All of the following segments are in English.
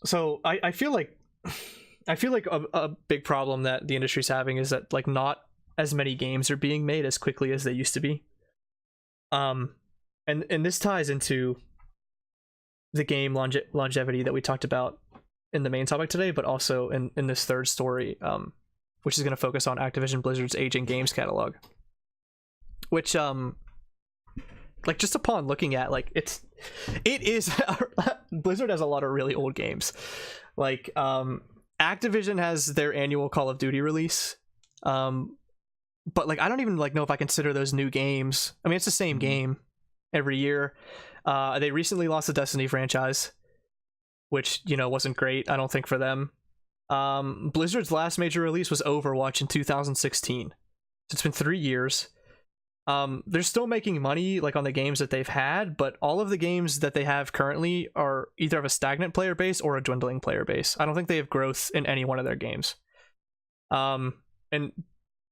So I feel like a big problem that the industry's having is that like not as many games are being made as quickly as they used to be. Um, and this ties into the game longevity that we talked about in the main topic today, but also in this third story, which is going to focus on Activision Blizzard's aging games catalog. Which like just upon looking at like it is Blizzard has a lot of really old games. Like Activision has their annual Call of Duty release. But like I don't even like know if I consider those new games. I mean, it's the same game every year. They recently lost the Destiny franchise, which wasn't great, I don't think, for them. Blizzard's last major release was Overwatch in 2016. So it's been 3 years. They're still making money like on the games that they've had, but all of the games that they have currently are either have a stagnant player base or a dwindling player base. I don't think they have growth in any one of their games. And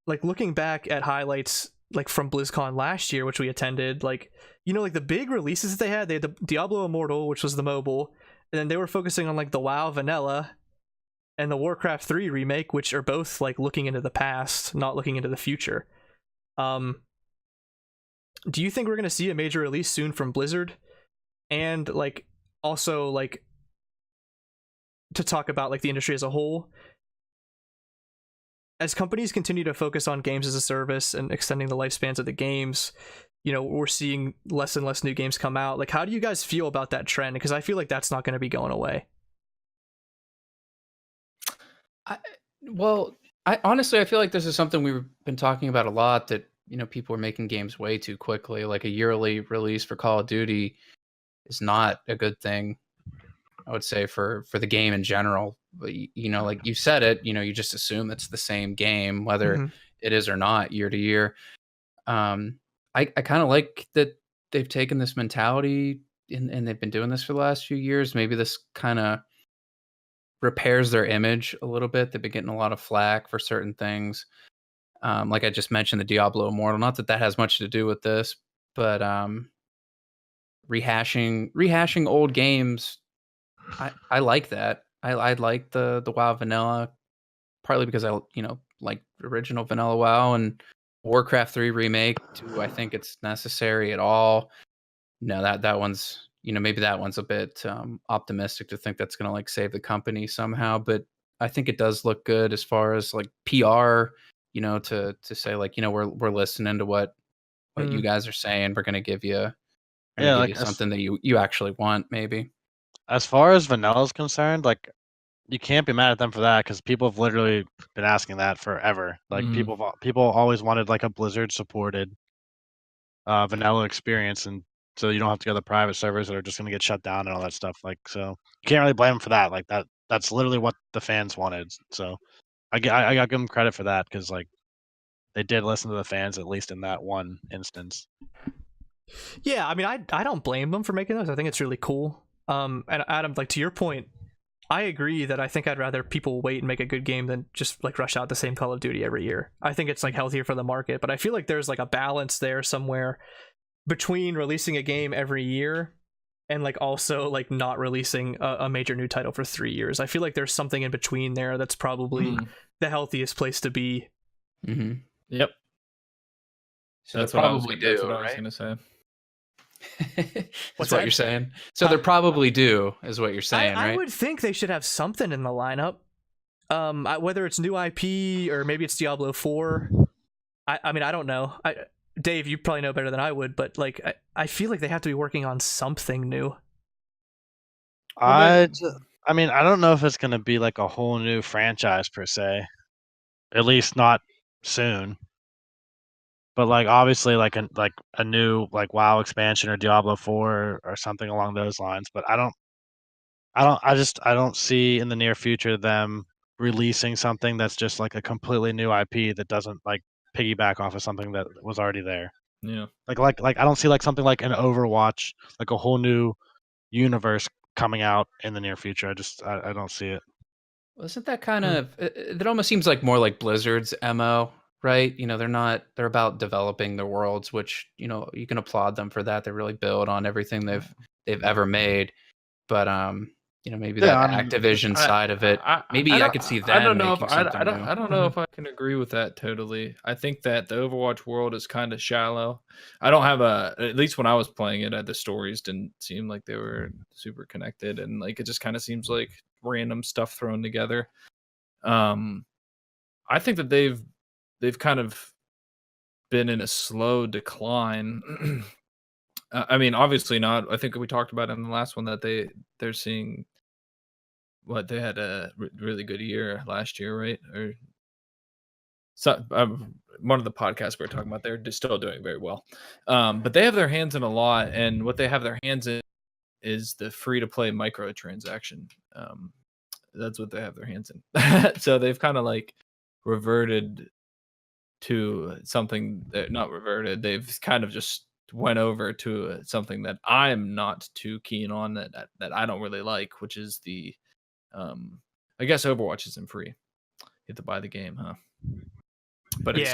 like looking back at highlights like from BlizzCon last year, which we attended, like like the big releases that they had the Diablo Immortal, which was the mobile, and then they were focusing on like the WoW vanilla and the Warcraft 3 remake, which are both like looking into the past, not looking into the future. Do you think we're going to see a major release soon from Blizzard? And like also like to talk about like the industry as a whole, as companies continue to focus on games as a service and extending the lifespans of the games, we're seeing less and less new games come out. Like, how do you guys feel about that trend? Because I feel like that's not going to be going away. I honestly, I feel like this is something we've been talking about a lot, that people are making games way too quickly. Like a yearly release for Call of Duty is not a good thing, I would say, for the game in general. But like you said it, you just assume it's the same game, whether it is or not, year to year. I kind of like that they've taken this mentality and they've been doing this for the last few years. Maybe this kind of repairs their image a little bit. They've been getting a lot of flack for certain things. Like I just mentioned, the Diablo Immortal. Not that has much to do with this, but rehashing old games. I like that. I like the WoW vanilla, partly because I like original vanilla WoW, and Warcraft 3 remake. Do I think it's necessary at all? No, that one's maybe that one's a bit optimistic to think that's gonna like save the company somehow. But I think it does look good as far as like PR. To say like we're listening to what you guys are saying. We're gonna give you something that you actually want, maybe. As far as vanilla is concerned, like you can't be mad at them for that, because people have literally been asking that forever. Like people always wanted like a Blizzard supported vanilla experience, and so you don't have to go to the private servers that are just going to get shut down and all that stuff. Like, so you can't really blame them for that. Like that's literally what the fans wanted. So I got to give them credit for that, because like they did listen to the fans, at least in that one instance. Yeah, I mean, I don't blame them for making those. I think it's really cool. And Adam, like to your point, I agree that I think I'd rather people wait and make a good game than just like rush out the same Call of Duty every year. I think it's like healthier for the market, but I feel like there's like a balance there somewhere between releasing a game every year and like also like not releasing a major new title for 3 years. I feel like there's something in between there that's probably the healthiest place to be. Yep. So that's what I was gonna say. What's what you're saying? So they're probably due, is what you're saying, right? I would think they should have something in the lineup. Whether it's new IP or maybe it's Diablo 4. I mean, I don't know. Dave, you probably know better than I would, but like I feel like they have to be working on something new. I mean, I don't know if it's going to be like a whole new franchise per se. At least not soon. But like obviously like a new like WoW expansion or Diablo 4 or something along those lines. But I don't see in the near future them releasing something that's just like a completely new IP that doesn't like piggyback off of something that was already there. Yeah. Like I don't see like something like an Overwatch, like a whole new universe coming out in the near future. I don't see it. Well, isn't that kind of it almost seems like more like Blizzard's MO, right? They're about developing their worlds, which, you can applaud them for that. They really build on everything they've ever made. But maybe Yeah, that I mean, Activision side of it. Maybe I could see I don't them know if making something new. I don't know if I can agree with that totally. I think that the Overwatch world is kind of shallow. I don't have at least when I was playing it, the stories didn't seem like they were super connected, and like it just kind of seems like random stuff thrown together. I think that they've kind of been in a slow decline. I mean, obviously not. I think we talked about in the last one that they're seeing what they had a really good year last year, right? Or so one of the podcasts we were talking about, they're just still doing very well. But they have their hands in a lot, and what they have their hands in is the free to play microtransaction. That's what they have their hands in. So they've kind of like reverted to something that not reverted. They've kind of just went over to something that I'm not too keen on that I don't really like, which is the I guess Overwatch isn't free. You have to buy the game, huh? But it's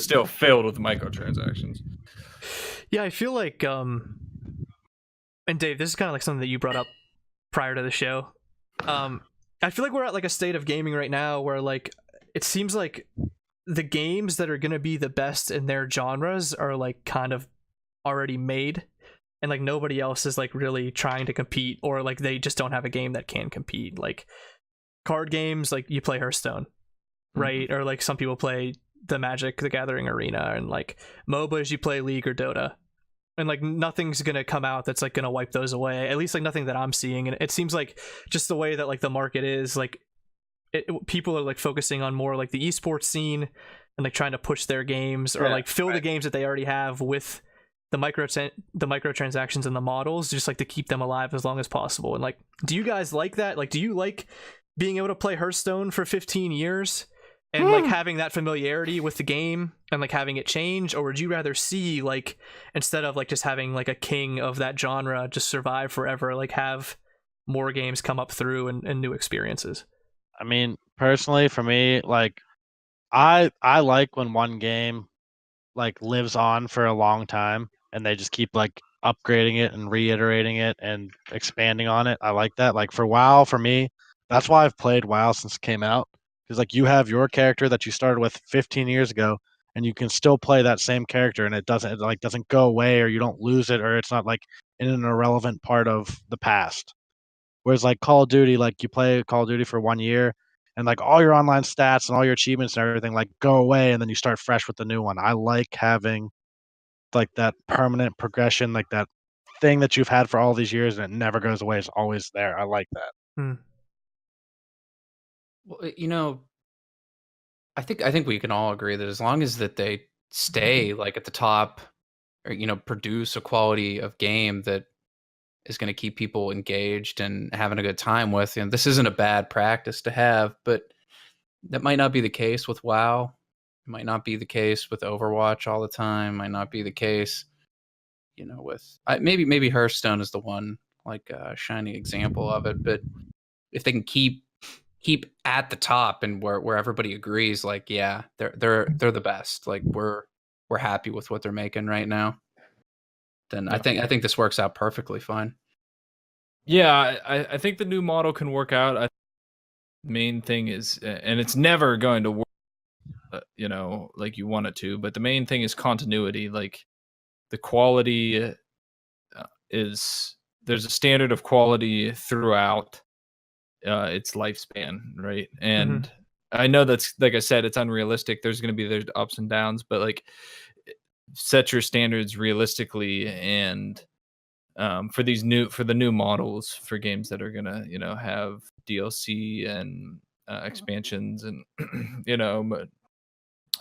still filled with microtransactions. Yeah, I feel like and Dave, this is kind of like something that you brought up prior to the show. I feel like we're at like a state of gaming right now where like it seems like the games that are going to be the best in their genres are like kind of already made, and like nobody else is like really trying to compete, or like they just don't have a game that can compete. Like card games, like you play Hearthstone, right? Or like some people play the Magic the Gathering Arena, and like MOBAs you play League or Dota, and like nothing's gonna come out that's like gonna wipe those away, at least like nothing that I'm seeing. And it seems like just the way that like the market is, like people are like focusing on more like the esports scene and like trying to push their games, or like fill the games that they already have with the microtransactions and the models, just like to keep them alive as long as possible. And like, do you guys like that? Like, do you like being able to play Hearthstone for 15 years and like having that familiarity with the game and like having it change? Or would you rather see, like, instead of like just having like a king of that genre just survive forever, like have more games come up through and new experiences? I mean, personally, for me, like, I like when one game like lives on for a long time and they just keep like upgrading it and reiterating it and expanding on it. I like that. Like for WoW, for me, that's why I've played WoW since it came out. Because like you have your character that you started with 15 years ago, and you can still play that same character, and it doesn't go away, or you don't lose it, or it's not like in an irrelevant part of the past. Whereas like Call of Duty, like you play Call of Duty for 1 year, and like all your online stats and all your achievements and everything like go away, and then you start fresh with the new one. I like having like that permanent progression, like that thing that you've had for all these years and it never goes away. It's always there. I like that. Well, I think we can all agree that as long as that they stay like at the top, or produce a quality of game that is going to keep people engaged and having a good time with, this isn't a bad practice to have. But that might not be the case with WoW. It might not be the case with Overwatch all the time. Might not be the case, with maybe Hearthstone is the one like a shining example of it. But if they can keep at the top and where everybody agrees, like, yeah, they're the best. Like we're happy with what they're making right now. Then yeah. I think this works out perfectly fine. Yeah, I think the new model can work out. Main thing is, and it's never going to work, like you want it to, but the main thing is continuity. Like the quality there's a standard of quality throughout its lifespan, right? And I know that's, like I said, it's unrealistic. There's going to be ups and downs, but like set your standards realistically, and for the new models for games that are gonna have DLC and expansions, and but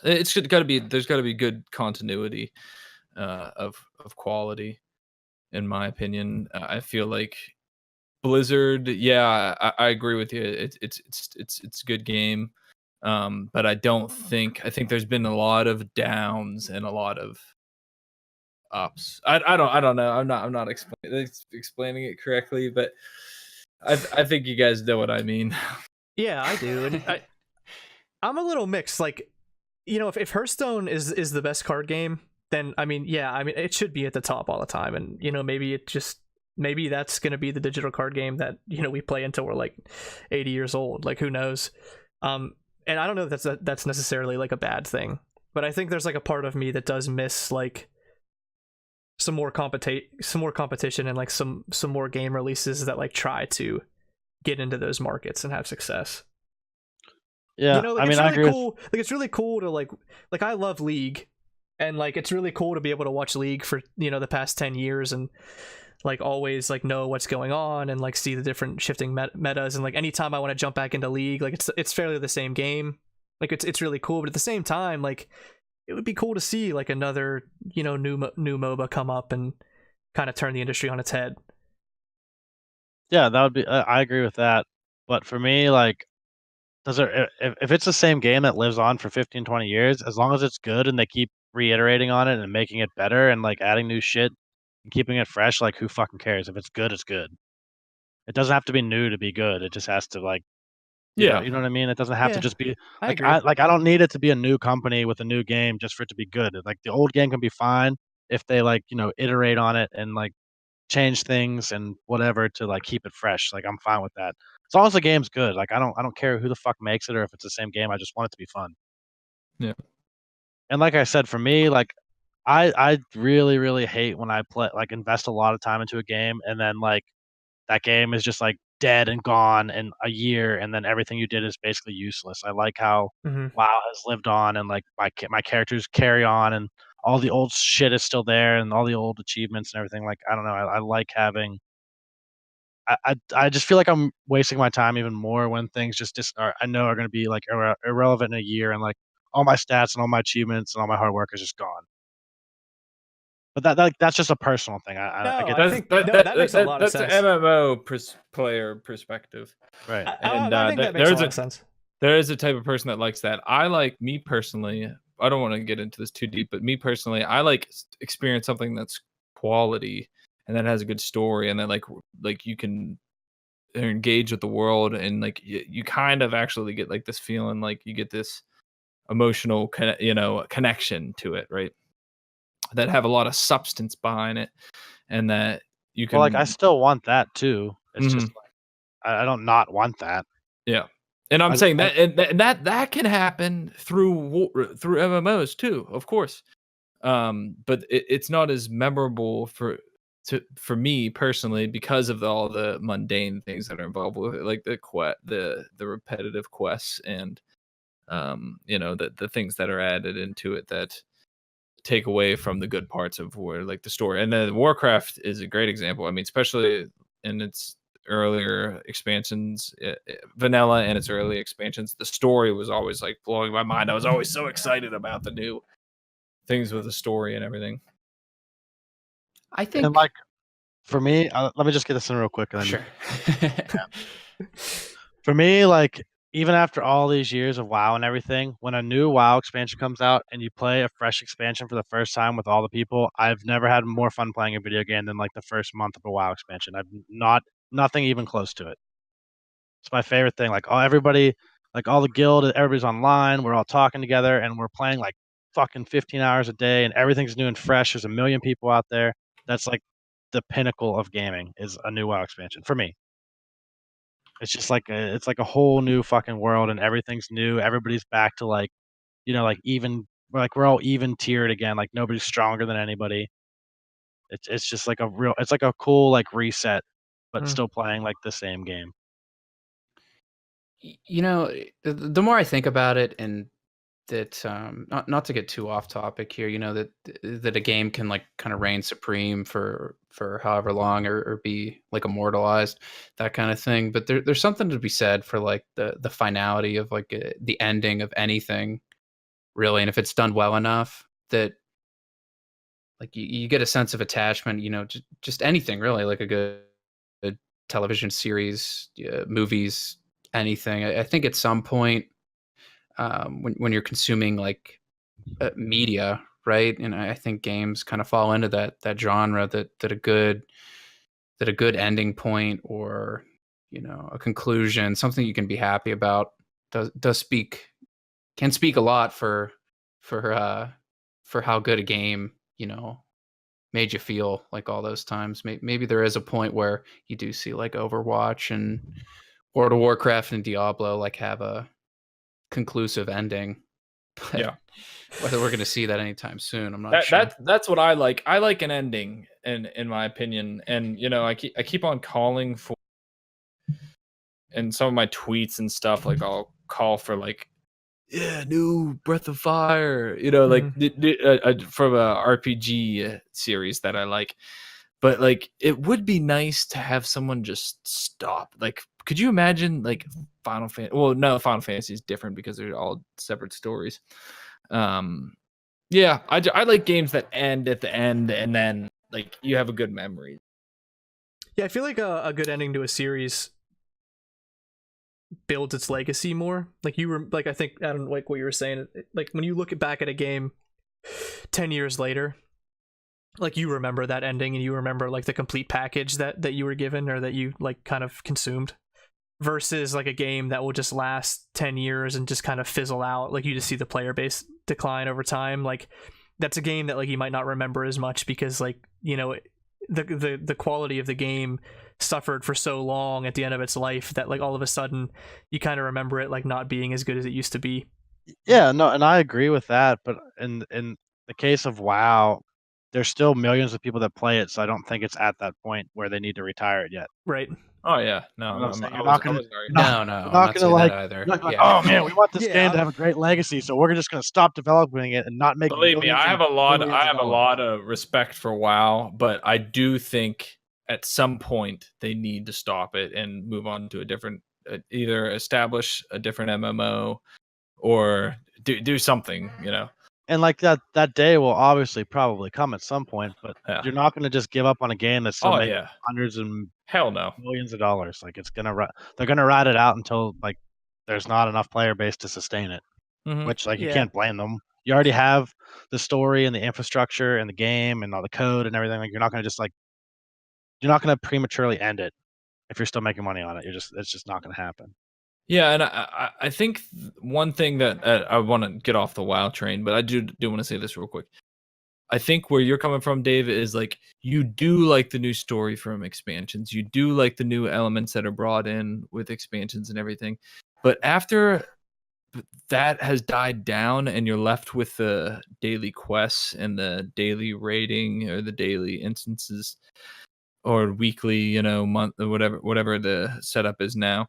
it's got to be, there's got to be good continuity of quality, in my opinion. I feel like Blizzard, yeah, I agree with you. It's a good game, but I think there's been a lot of downs and a lot of ups. I don't know. I'm not explaining it correctly, but I think you guys know what I mean. Yeah, I do. And I'm a little mixed. Like, if Hearthstone is the best card game, then I mean it should be at the top all the time, and maybe it just maybe that's going to be the digital card game that we play until we're like 80 years old. Like, who knows? And I don't know if that's necessarily like a bad thing, but I think there's like a part of me that does miss like some more competition and like some more game releases that like try to get into those markets and have success. Yeah, Like, I mean, it's I really agree. cool. Like, it's really cool to like I love League, and like it's really cool to be able to watch League for the past 10 years and like always like know what's going on and like see the different shifting metas, and like anytime I want to jump back into League, like it's fairly the same game. Like, it's really cool, but at the same time, like it would be cool to see like another new MOBA come up and kind of turn the industry on its head. Yeah, that would be. I agree with that. But for me, like, does it if it's the same game that lives on for 15, 20 years, as long as it's good and they keep reiterating on it and making it better and like adding new shit and keeping it fresh, like who fucking cares? If it's good, it's good. It doesn't have to be new to be good. It just has to like Yeah. you know what I mean? It doesn't have to Yeah, just be I like agree. I don't need it to be a new company with a new game just for it to be good. Like the old game can be fine if they like, iterate on it and like change things and whatever to like keep it fresh. Like I'm fine with that. As long as the game's good. Like I don't care who the fuck makes it or if it's the same game. I just want it to be fun. Yeah. And like I said, for me, like I really, really hate when I play like invest a lot of time into a game and then like that game is just like dead and gone in a year and then everything you did is basically useless. I like how Mm-hmm. WoW has lived on and like my characters carry on and all the old shit is still there and all the old achievements and everything. Like I don't know. I like having. I just feel like I'm wasting my time even more when things I know are going to be like irrelevant in a year and like all my stats and all my achievements and all my hard work is just gone. But that's just a personal thing. I No, get I that. think that makes a lot of That's sense. an MMO player perspective. Right. And I think that makes a lot of sense. There is a type of person that likes that. I like, me personally, I don't want to get into this too deep, but me personally, I like experience something that's quality and that has a good story and that like you can engage with the world and like you kind of actually get like this feeling, like you get this emotional connection to it, right? That have a lot of substance behind it and that you Well, like I can still want that too. It's just Mhm. like I don't not want that. Yeah. And I'm I, saying I, that and that can happen through MMOs too, of course. But it's not as memorable for me personally because of all the mundane things that are involved with it, like the repetitive quests and the things that are added into it that take away from the good parts of where like the story. And then Warcraft is a great example. I mean, especially in its earlier expansions, vanilla and its early expansions, the story was always like blowing my mind. I was always so excited about the new things with the story and everything. I and think like for me, let me just get this in real quick. And then sure. for me, like even after all these years of WoW and everything, when a new WoW expansion comes out and you play a fresh expansion for the first time with all the people, I've never had more fun playing a video game than like the first month of a WoW expansion. I've not nothing even close to it. It's my favorite thing. Like everybody, like all the guild, everybody's online. We're all talking together, and we're playing like fucking 15 hours a day, and everything's new and fresh. There's a million people out there. That's like the pinnacle of gaming is a new WoW expansion for me. It's just like it's like a whole new fucking world, and everything's new. Everybody's back to like like even like we're all even tiered again. Like nobody's stronger than anybody. It's just like it's like a cool like reset, but Mm. still playing like the same game. The more I think about it, and that not to get too off topic here, that a game can like kind of reign supreme for however long or be like immortalized, that kind of thing. But there's something to be said for like the finality of like the ending of anything, really, and if it's done well enough that like you get a sense of attachment, just anything really, like a good television series, movies, anything. I think at some point, when you're consuming like media, right? And I think games kind of fall into that genre, that a good ending point or a conclusion, something you can be happy about, can speak a lot for how good a game made you feel like all those times. Maybe there is a point where you do see like Overwatch and World of Warcraft and Diablo like have a conclusive ending. But Yeah. whether we're going to see that anytime soon, I'm not sure. That's what I like. I like an ending, in my opinion. And I keep on calling for, in some of my tweets and stuff, like I'll call for like, yeah, new Breath of Fire, like from a RPG series that I like. But like, it would be nice to have someone just stop. Like, could you imagine like Final Fantasy? Well, no, Final Fantasy is different because they're all separate stories. Yeah, I like games that end at the end and then like you have a good memory. Yeah, I feel like a good ending to a series builds its legacy more. Like like I think Adam, like what you were saying, like when you look back at a game 10 years later, like you remember that ending and you remember like the complete package that you were given or that you like kind of consumed, versus like a game that will just last 10 years and just kind of fizzle out. Like you just see the player base decline over time. Like that's a game that like you might not remember as much because like the quality of the game suffered for so long at the end of its life that like all of a sudden you kind of remember it like not being as good as it used to be. Yeah, no, and I agree with that. But in the case of WoW, there's still millions of people that play it, so I don't think it's at that point where they need to retire it yet. Right. Oh yeah, no, You know what I'm saying? I You're was, not gonna- I was very- No, You're I'm not not gonna saying like, that either. you're not like, Yeah. oh man, we want this Yeah. game to have a great legacy, so we're just gonna stop developing it and not make. Believe me, millions I and have a lot. millions I of have a dollars. lot of respect for WoW, but I do think at some point they need to stop it and move on to a different, either establish a different MMO or do something. And like that day will obviously probably come at some point, but Yeah. you're not gonna just give up on a game that's still Oh making yeah. hundreds and Hell no. millions of dollars. Like they're gonna ride it out until like there's not enough player base to sustain it. Mhm. Which like you Yeah. can't blame them. You already have the story and the infrastructure and the game and all the code and everything. Like you're not gonna prematurely end it if you're still making money on it. It's just not gonna happen. Yeah, and I think one thing that I want to get off the WoW train, but I do want to say this real quick. I think where you're coming from, Dave, is like you do like the new story from expansions. You do like the new elements that are brought in with expansions and everything. But after that has died down and you're left with the daily quests and the daily rating or the daily instances or weekly, month or whatever the setup is now.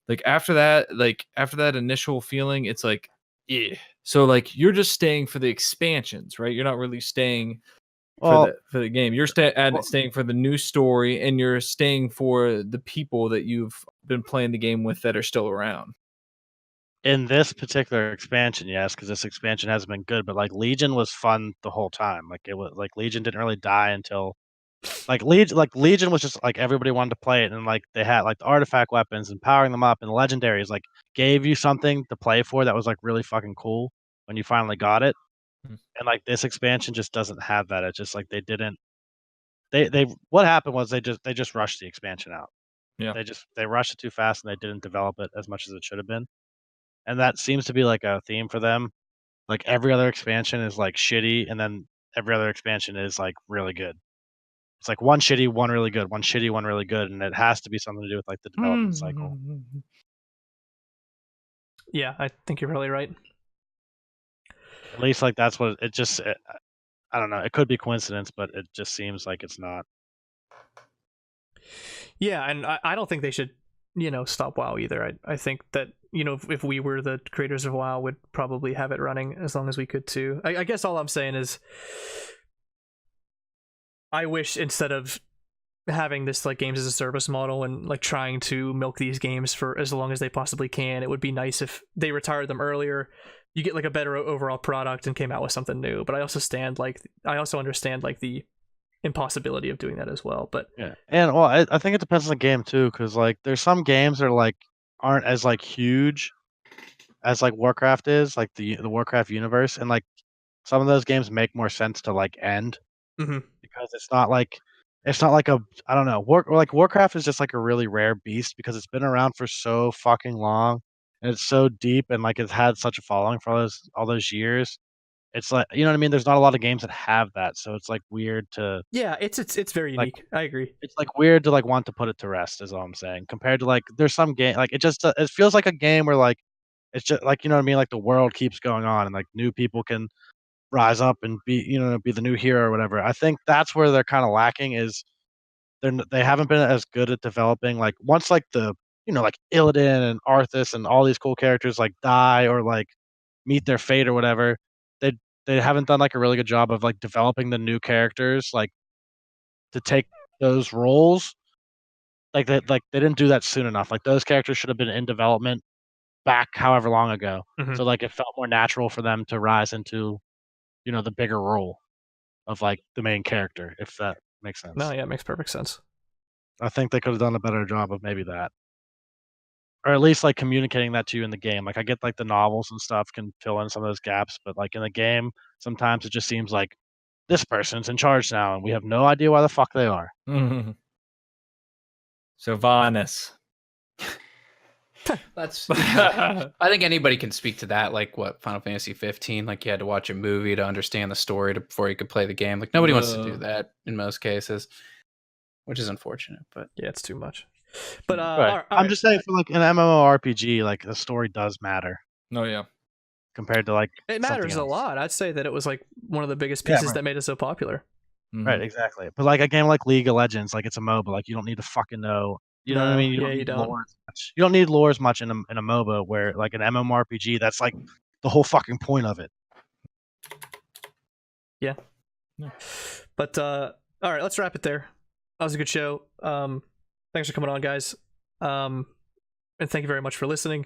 Like after that initial feeling, it's like, yeah. So like you're just staying for the expansions, right? You're not really staying Well, for the game. You're staying for the new story, and you're staying for the people that you've been playing the game with that are still around. in this particular expansion, yes, because this expansion hasn't been good, but like Legion was fun the whole time. Like it was like Legion didn't really die until Legion was just like everybody wanted to play it, and like they had like the artifact weapons and powering them up and the legendaries like gave you something to play for that was like really fucking cool when you finally got it. Mhm. And like this expansion just doesn't have that. It's just like they didn't they what happened was they just rushed the expansion out. Yeah. They rushed it too fast and they didn't develop it as much as it should have been. And that seems to be like a theme for them. Like every other expansion is like shitty, and then every other expansion is like really good. It's like one shitty, one really good, one shitty, one really good, and it has to be something to do with like the development cycle. Yeah, I think you're probably right. At least like that's what it just. I don't know. It could be coincidence, but it just seems like it's not. Yeah, and I don't think they should, stop WoW either. I think that, if we were the creators of WoW, would probably have it running as long as we could too. I guess all I'm saying is I wish instead of having this like games as a service model and like trying to milk these games for as long as they possibly can, it would be nice if they retired them earlier. You get like a better overall product and came out with something new. But I also understand like the impossibility of doing that as well. But Yeah, and well, I think it depends on the game too, because like there's some games that are like aren't as like huge as like Warcraft is, like the Warcraft universe, and like some of those games make more sense to like end Mhm. because it's not like a I don't know Warcraft is just like a really rare beast because it's been around for so fucking long and it's so deep and like it's had such a following for all those years, It's like, you know what I mean? There's not a lot of games that have that, so it's like weird to Yeah, it's very like unique. I agree. it's like weird to like want to put it to rest is all I'm saying. Compared to like there's some game like it feels like a game where like it's just like, you know what I mean, like the world keeps going on and like new people can rise up and be, you know, be the new hero or whatever. I think that's where they're kind of lacking is they haven't been as good at developing like once like the, you know, like Illidan and Arthas and all these cool characters like die or like meet their fate or whatever. They they haven't done like a really good job of like developing the new characters like to take those roles. Like they didn't do that soon enough. Like those characters should have been in development back however long ago. Mhm. So like it felt more natural for them to rise into, you know, the bigger role of like the main character, if that makes sense. No, yeah, it makes perfect sense. I think they could have done a better job of maybe that. Or at least like communicating that to you in the game. Like I get like the novels and stuff can fill in some of those gaps, but like in the game, sometimes it just seems like this person's in charge now and we have no idea why the fuck they are. Sylvanas. That's. I think anybody can speak to that. Like what Final Fantasy 15, like you had to watch a movie to understand the story before you could play the game. Like nobody wants to do that in most cases, which is unfortunate. But Yeah, it's too much. But Right. all right. I'm just saying for like an MMORPG, like the story does matter Oh yeah. compared to like it something matters a else. lot. I'd say that it was like one of the biggest Yeah, pieces right. that made it so popular. Right, exactly. But like a game like League of Legends, like it's a MOBA, like you don't need to fucking know. You know what I No, mean? You yeah, don't you need don't. lore as much. You don't need lore as much in a MOBA where like an MMORPG, that's like the whole fucking point of it. Yeah. But all right, let's wrap it there. That was a good show. Thanks for coming on, guys. And thank you very much for listening.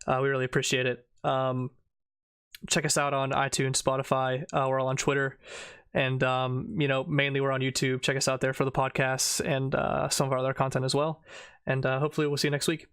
We really appreciate it. Check us out on iTunes, Spotify. We're all on Twitter, and you know, mainly we're on YouTube. Check us out there for the podcasts and some of our other content as well. And hopefully we'll see you next week.